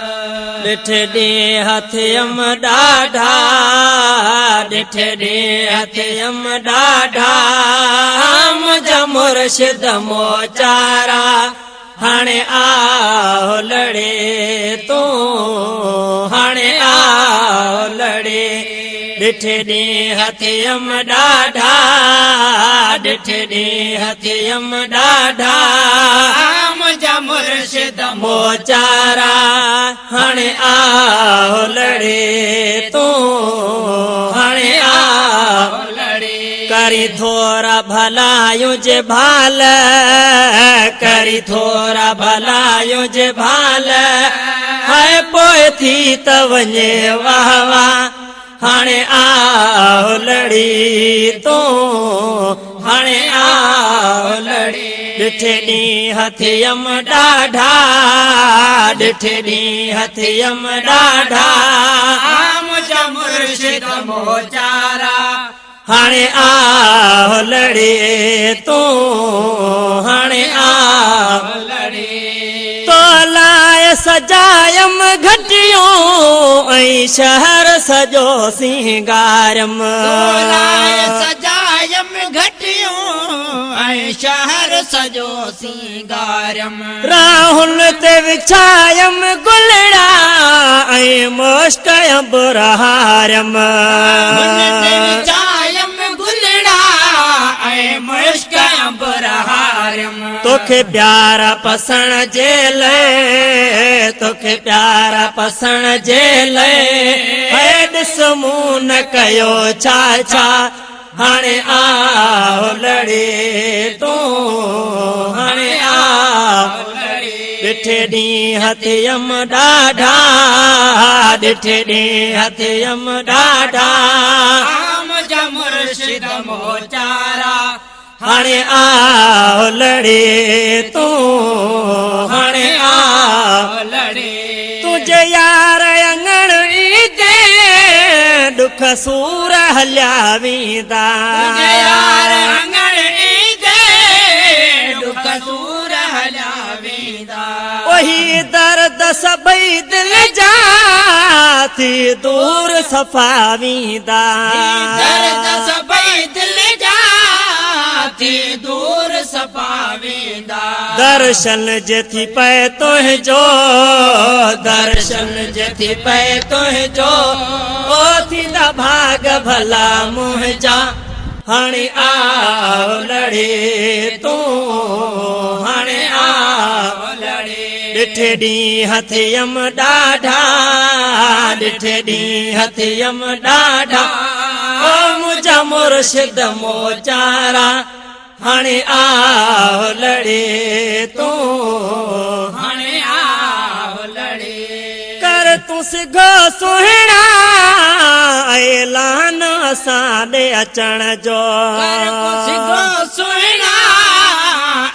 ॾिठे ॾींहं हथियम ॾाढा ॾिठे ॾींहं हथियम ॾाढा मुंहिंजा मुर्शिद मोचारा हाणे आओ लड़े तूं हाणे आओ लड़े ॾिठे ॾींहं हथियम ॾाढा ॾिठे ॾींहं हथियम ॾाढा मुंहिंजा मुर्शिद मोचारा हाणे आओ लड़े तूं हाणे आओ लड़े करी थोरा भलायूं जे भाल करी थोरा भलायूं जे भाल हाय पोइ थी त वञे वाह वाह हाणे आओ लड़ी तूं हाणे आओ लड़ी ॾिठे ॾींहं हथियम ॾाढा ॾिठे ॾींहं हथियम ॾाढा मुंहिंजा मुर्शिद मोचारा हाणे आओ लड़े तूं हाणे आओ लड़े तो लाइ सजायम घटियूं ऐं शहर सॼो सिंगारम सजायम घटियूं ऐं शहर सॼो सिंगारम राहुल ते विछायम गुलड़ा ऐं मुश्क बुरहारम तोखे प्यारा पसण जे लाइ तोखे प्यारा पसण जे लाइ ॾिस मूं न कयो छा छा हाणे आओ लड़े तूं हाणे आओ ॾिठे ॾींहं हथियम ॾाढा ॾिठे ॾींहं हथियम ॾाढा मुंहिंजा मुर्शिद मोचारा हाणे आओ लड़े तूं हाणे आओ लड़े तुझे यार अंगण ईंदे दुख सूर हलिया वेंदा यार अंगण ईंदे दुख सूर हलिया वेंदा वही दर्द सभई दिल जा थी दूर सफ़ा वेंदा दर्द सभई दिल जा दूर सफ़ा वेंदा दर्शन जे थी पए तुंहिंजो दर्शन जे थी पए तुंहिंजो ओ थींदा भाग भला मुंहिंजा हाणे आओ लड़े तूं हाणे आओ लड़े ॾिठे ॾींहं हथियम ॾाढा ॾिठे ॾींहं हथियम ॾाढा ओ मुंहिंजा मुर्शिद मोचारा हाणे आओ लड़े तूं हाणे आओ लड़े कर तूं सिघो सुहिणा ऐलान असां ॾे अचण जो सिघो सुहिणा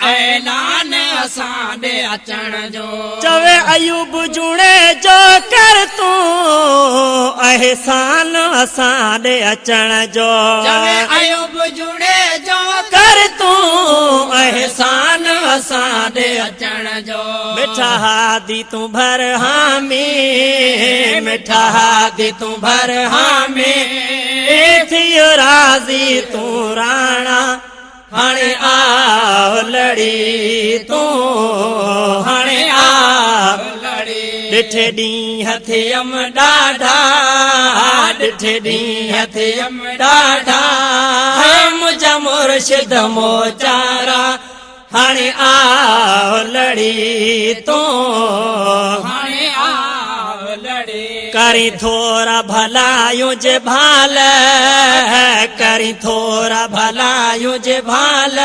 ऐलान असां ॾे अचण जो चवे अयूब जुड़े जो कर तूं अहसान असां ॾे अचण जो चवे अयूब जुड़े जो कर तूं अहसान असां ॾे अचण जो मिठा हादी तूं भर हामी मिठा हादी तूं भर हामी थी राज़ी तूं राणा हाणे आओ लड़ी तूं हाणे आओ लड़ी ॾिठे ॾींहं हथियम ॾाढा ॾिठे ॾींहं हथियम ॾाढा मुंहिंजा मुर्शिद मोचारा हाणे आओ लड़ी तूं हाणे आओ लड़ी करी थोरा भलायूं जे भाल करी थोरा भलायूं जे भाल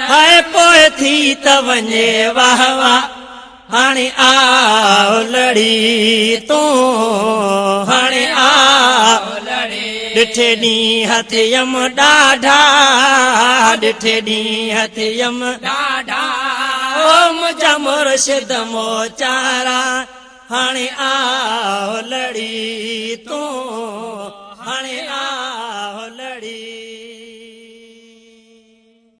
हाय पोइ थी त वञे वाह वाह हाणे आओ लड़ी तूं हाणे आओ लड़ी ॾिठे ॾींहं हथियम ॾाढा ॾिठे ॾींहं हथियम ॾाढा ओ मुंहिंजा मुर्शिद मोचारा हाणे आओ लड़ी तूं